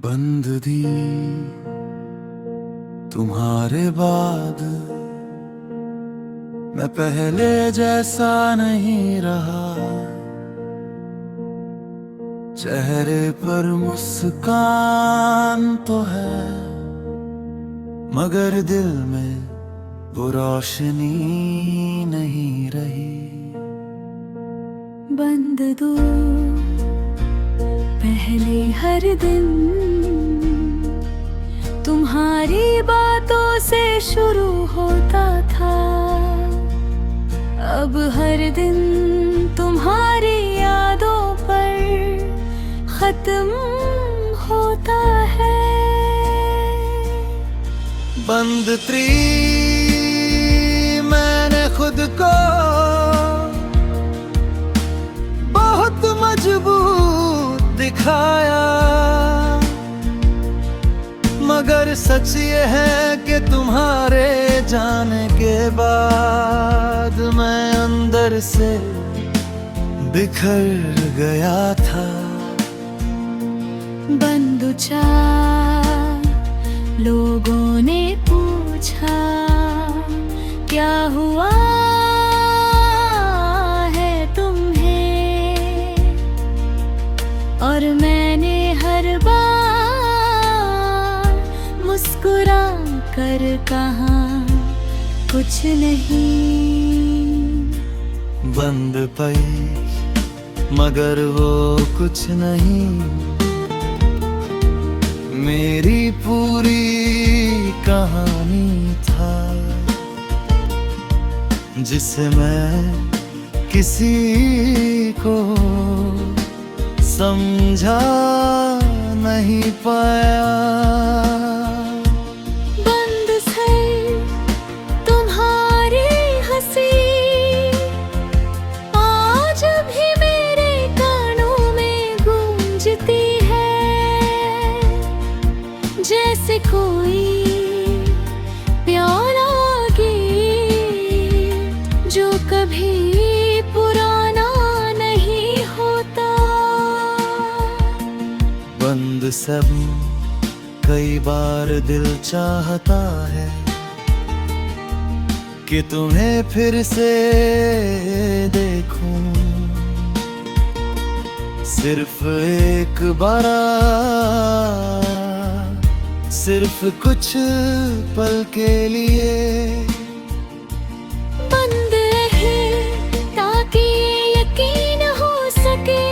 बंद दी तुम्हारे बाद मैं पहले जैसा नहीं रहा। चेहरे पर मुस्कान तो है मगर दिल में वो रोशनी नहीं रही। बंद दो पहले हर दिन तुम्हारी बातों से शुरू होता था। अब हर दिन तुम्हारी यादों पर खत्म होता है। बंद त्री मैंने खुद को बहुत मजबूत दिखाया, मगर सच ये है कि तुम्हारे जाने के बाद मैं अंदर से बिखर गया था। बंद चार लोगों ने पूछा क्या हुआ है तुम्हें, और मैंने हर बार मुस्कुरा कर कहा कुछ नहीं। बंद पई मगर वो कुछ नहीं, मेरी पूरी कहानी था जिसे मैं किसी को समझा नहीं पाया। बंद से तुम्हारी हंसी आज भी मेरे कानों में गूंजती है, जैसे कोई प्यारा गीत जो कभी पुराना नहीं होता। बंद सब कई बार दिल चाहता है कि तुम्हें फिर से देखूं, सिर्फ एक बार, सिर्फ कुछ पल के लिए। बंद है ताकि यकीन हो सके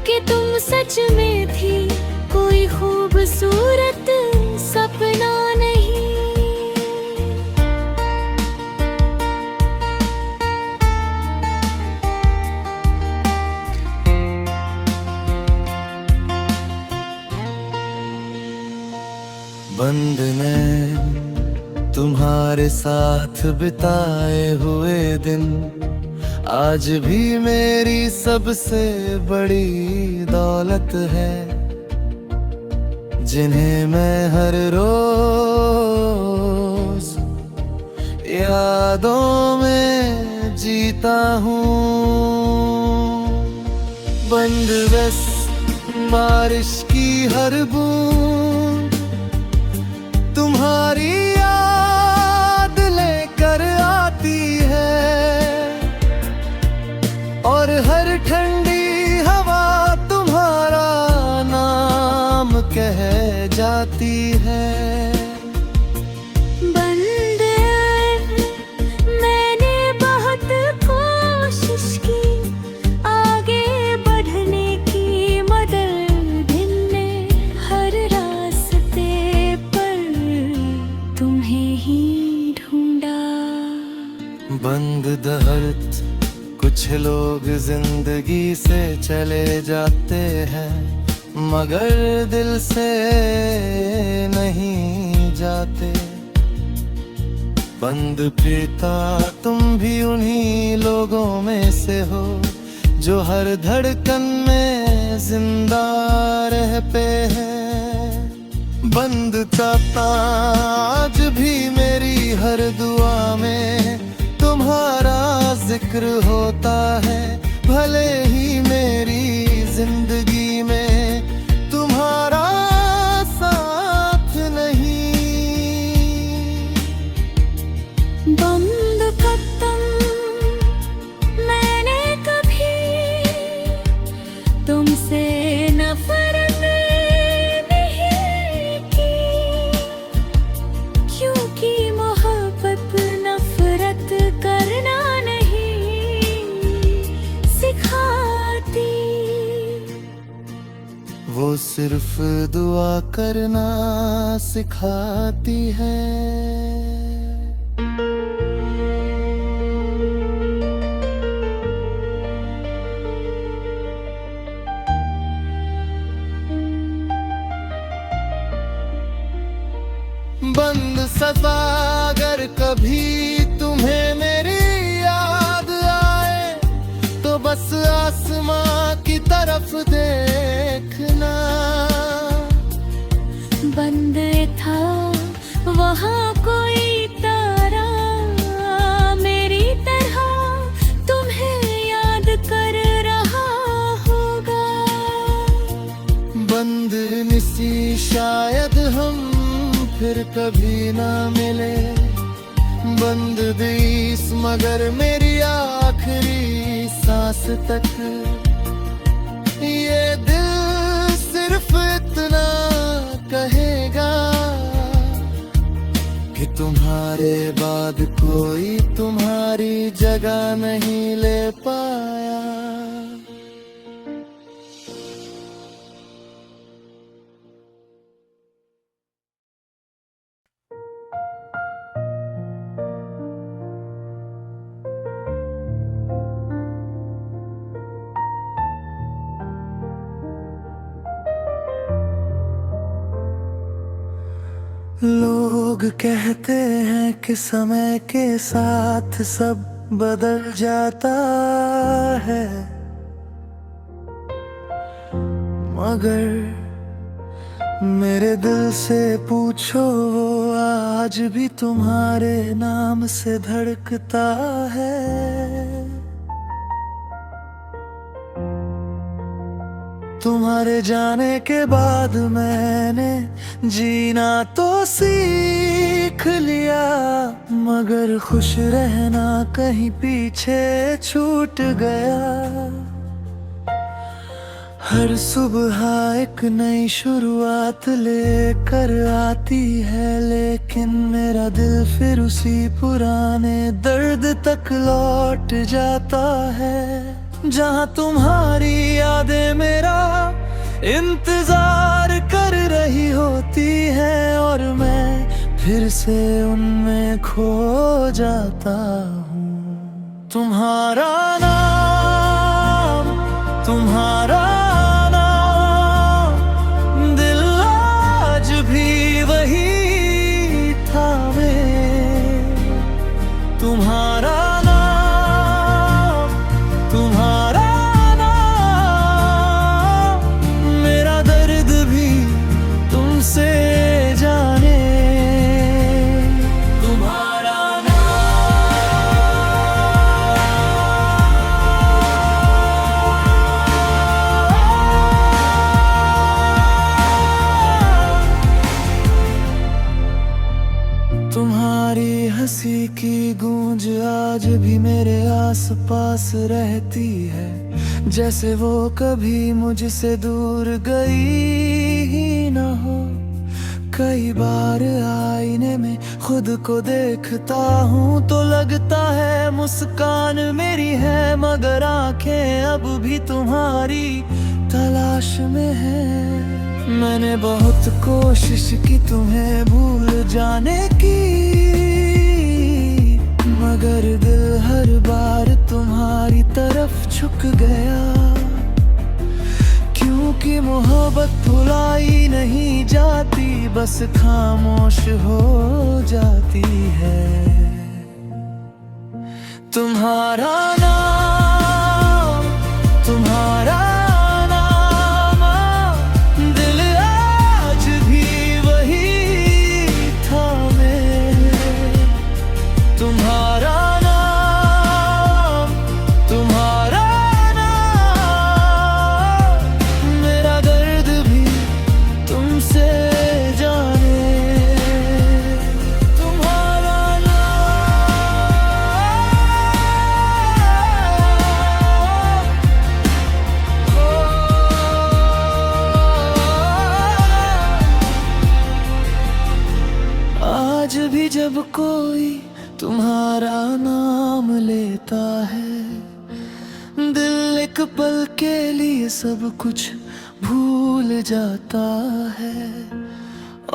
कि तुम सच में थी, कोई खूबसूरत सपना नहीं। बंद में तुम्हारे साथ बिताए हुए दिन आज भी मेरी सबसे बड़ी दौलत है, जिन्हें मैं हर रोज यादों में जीता हूँ। बंद बस बारिश की हर बूंद तुम्हारी याद लेकर आती है, और हर ठंडी हवा तुम्हारा नाम कह जाती है। बंद मैंने बहुत कोशिश की आगे बढ़ने की, मगर दिन ने हर रास्ते पर तुम्हें ही ढूंढा। बंद दहर्त कुछ लोग जिंदगी से चले जाते हैं, मगर दिल से नहीं जाते। बंद पीता तुम भी उन्हीं लोगों में से हो जो हर धड़कन में जिंदा रहते हैं। बंद का ताज भी मेरी हर दुआ में तुम्हारा जिक्र होता है, भले ही मेरी जिंदगी में तुम्हारा सिर्फ दुआ करना सिखाती है। बंद सफा अगर कभी तुम्हें मेरी याद आए तो बस आसमां की तरफ देखना। बंद था वहाँ कोई तारा मेरी तरह तुम्हें याद कर रहा होगा। बंद निसी शायद हम फिर कभी ना मिले। बंद दिस मगर मेरी आखिरी सांस तक ये दिल सिर्फ इतना कहेगा कि तुम्हारे बाद कोई तुम्हारी जगह नहीं ले पाया। लोग कहते हैं कि समय के साथ सब बदल जाता है, मगर मेरे दिल से पूछो वो आज भी तुम्हारे नाम से धड़कता है। तुम्हारे जाने के बाद मैंने जीना तो सीख लिया, मगर खुश रहना कहीं पीछे छूट गया। हर सुबह एक नई शुरुआत लेकर आती है, लेकिन मेरा दिल फिर उसी पुराने दर्द तक लौट जाता है। जहाँ तुम्हारी यादें मेरा इंतजार कर रही होती है और मैं फिर से उनमें खो जाता हूँ। तुम्हारा नाम, तुम्हारा नाम, दिल आज भी वही थामे। तुम्हारा तुम्हारी हंसी की गूंज आज भी मेरे आसपास रहती है, जैसे वो कभी मुझसे दूर गई ही न हो। कई बार आईने में खुद को देखता हूँ तो लगता है मुस्कान मेरी है, मगर आंखें अब भी तुम्हारी तलाश में है। मैंने बहुत कोशिश की तुम्हें भूल जाने की, मगर दिल हर बार तुम्हारी तरफ झुक गया। क्योंकि मोहब्बत भुलाई नहीं जाती, बस खामोश हो जाती है। तुम्हारा नाम, तुम्हारा आज भी जब कोई तुम्हारा नाम लेता है, दिल एक पल के लिए सब कुछ भूल जाता है,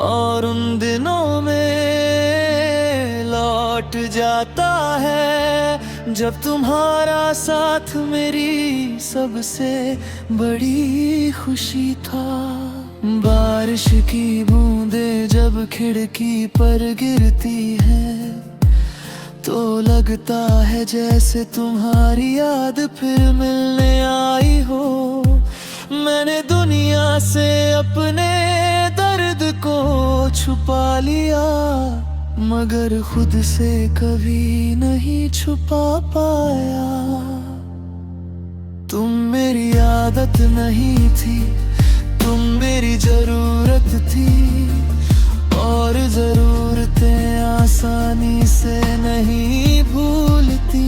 और उन दिनों में लौट जाता है जब तुम्हारा साथ मेरी सबसे बड़ी खुशी था। बारिश की बूंदें जब खिड़की पर गिरती हैं तो लगता है जैसे तुम्हारी याद फिर मिलने आई हो। मैंने दुनिया से अपने दर्द को छुपा लिया, मगर खुद से कभी नहीं छुपा पाया। तुम मेरी आदत नहीं थी, तुम मेरी जरूरत थी, और जरूरतें आसानी से नहीं भूलती।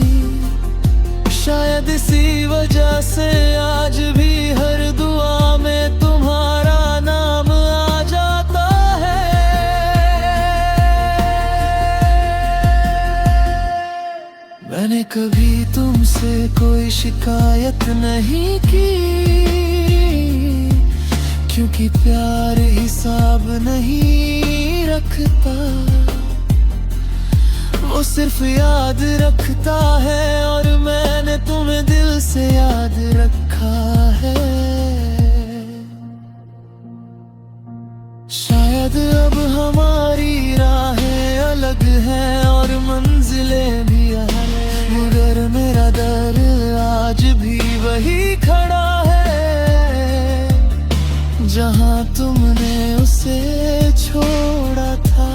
शायद इसी वजह से आज भी हर दुआ में तुम्हारा नाम आ जाता है। मैंने कभी तुमसे कोई शिकायत नहीं की, क्योंकि प्यार हिसाब नहीं रखता, वो सिर्फ याद रखता है, और मैंने तुम्हें दिल से याद रखा है। शायद अब हमारी राहें अलग हैं और मंजिलें भी अलग, मगर मेरा दर आज भी वही खड़ा है जहाँ तुमने उसे छोड़ा था।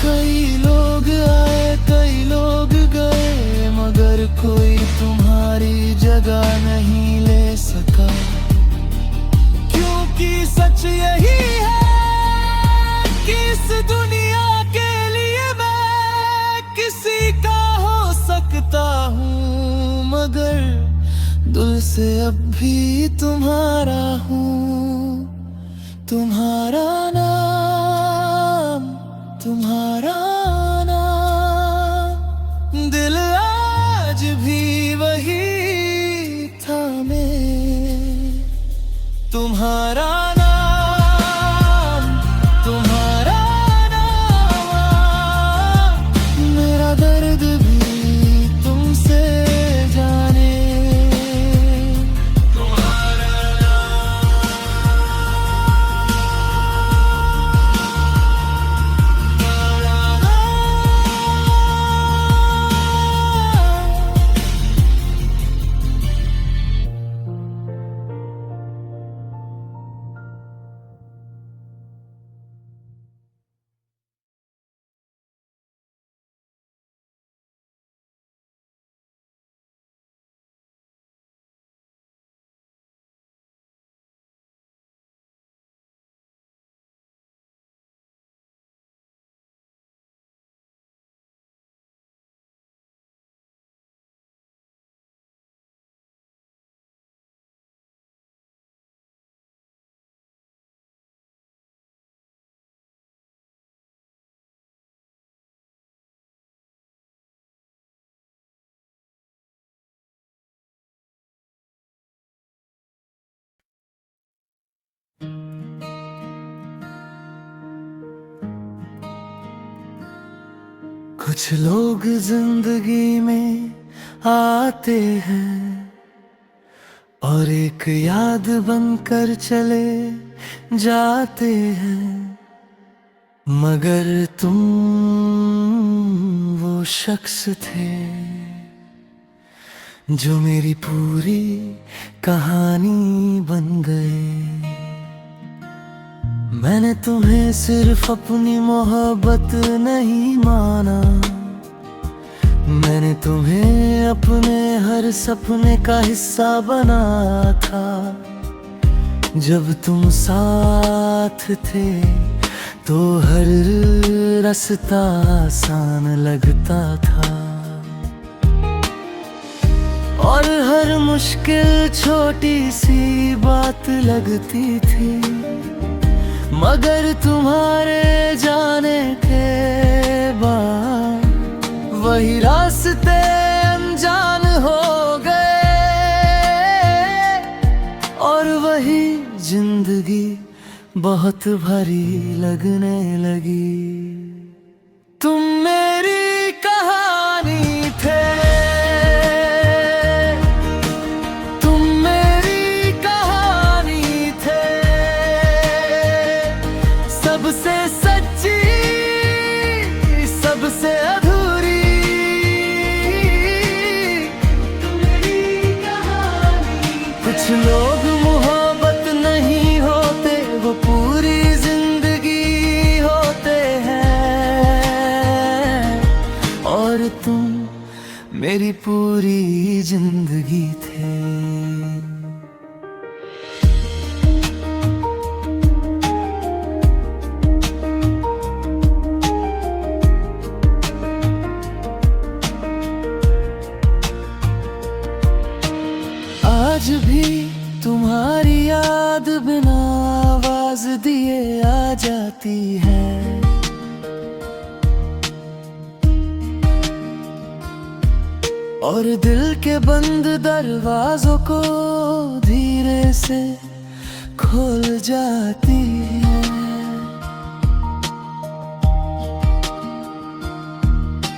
कई लोग आए कई लोग गए, मगर कोई तुम्हारी जगह नहीं ले सका, क्योंकि सच यही है कि इस दुनिया के लिए मैं किसी का हो सकता हूँ, मगर दिल से अब भी तुम्हारा हूँ। तुम्हारा नाम, तुम्हारा नाम, दिल आज भी वही था मैं। तुम्हारा नाम, तुम्हारा नाम, मेरा दर्द भी तुमसे जाने। कुछ लोग जिंदगी में आते हैं और एक याद बनकर चले जाते हैं, मगर तुम वो शख्स थे जो मेरी पूरी कहानी बन गए। मैंने तुम्हें सिर्फ अपनी मोहब्बत नहीं माना, मैंने तुम्हें अपने हर सपने का हिस्सा बना था। जब तुम साथ थे तो हर रास्ता आसान लगता था, और हर मुश्किल छोटी सी बात लगती थी, मगर तुम्हारे जाने के बाद वही रास्ते अनजान हो गए। बहुत भारी लगने लगी। तुम मेरी कहानी थे, तुम मेरी कहानी थे, सबसे सच्ची, सबसे अधूरी। तुम मेरी कहानी। कुछ लोग मोहब्बत नहीं होते, वो पूरी जिंदगी होते हैं, और तुम मेरी पूरी जिंदगी थे। आज भी तुम्हारी याद बिना आवाज दिए आ जाती है। और दिल के बंद दरवाजों को धीरे से खोल जाती है।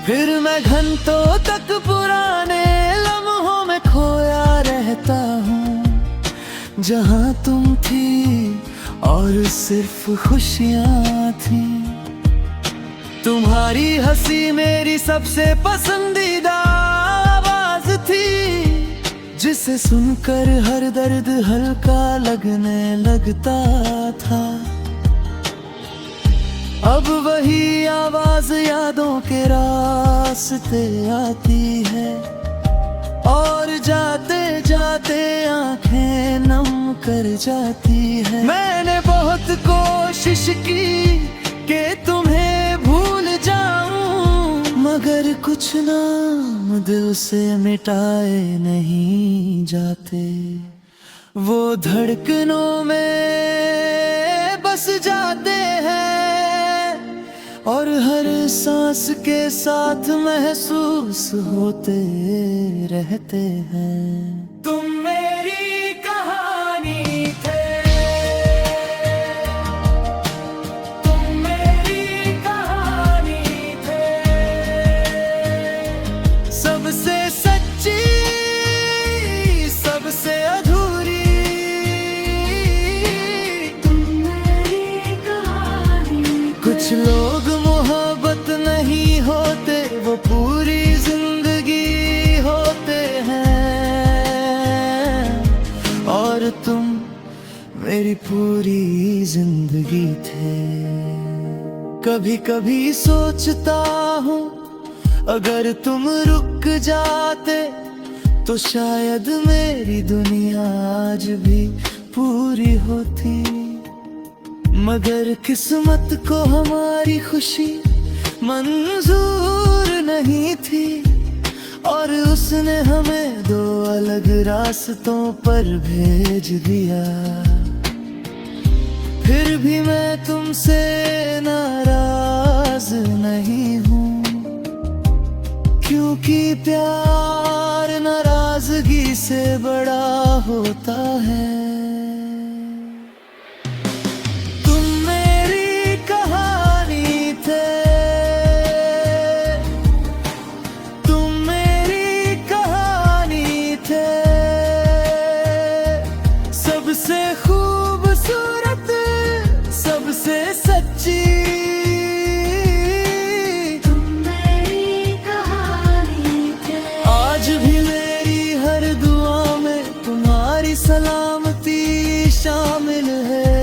फिर मैं घंटों तक पुराने लम्हों में खोया रहता हूँ, जहाँ तुम थी और सिर्फ खुशियाँ थी। तुम्हारी हंसी मेरी सबसे पसंदीदा आवाज थी, जिसे सुनकर हर दर्द हल्का लगने लगता था। अब वही आवाज यादों के रास्ते आती है, और जाते जाते आंखें नम कर जाती है। मैंने बहुत कोशिश की कि तुम्हें भूल जाऊं, मगर कुछ नाम दिल से मिटाए नहीं जाते। वो धड़कनों में बस जाते हैं, और हर सांस के साथ महसूस होते रहते हैं। तुम मेरी कहानी थे, तुम मेरी कहानी थे, सबसे सच्ची, सबसे अधूरी। तुम मेरी कहानी। कुछ लोग मोहब्बत नहीं होते, वो पूरी जिंदगी होते हैं, और तुम मेरी पूरी जिंदगी थे। कभी कभी सोचता हूँ, अगर तुम रुक जाते तो शायद मेरी दुनिया आज भी पूरी होती। मगर किस्मत को हमारी खुशी मंजूर नहीं थी, और उसने हमें दो अलग रास्तों पर भेज दिया। फिर भी मैं तुमसे नाराज नहीं हूँ, क्योंकि प्यार नाराजगी से बड़ा होता है। सबसे खूबसूरत, सबसे सच्ची। तुम मेरी कहानी थे। आज भी मेरी हर दुआ में तुम्हारी सलामती शामिल है।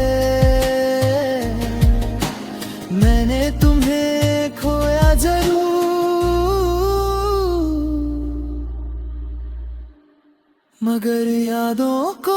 मैंने तुम्हें खोया जरूर, मगर यादों को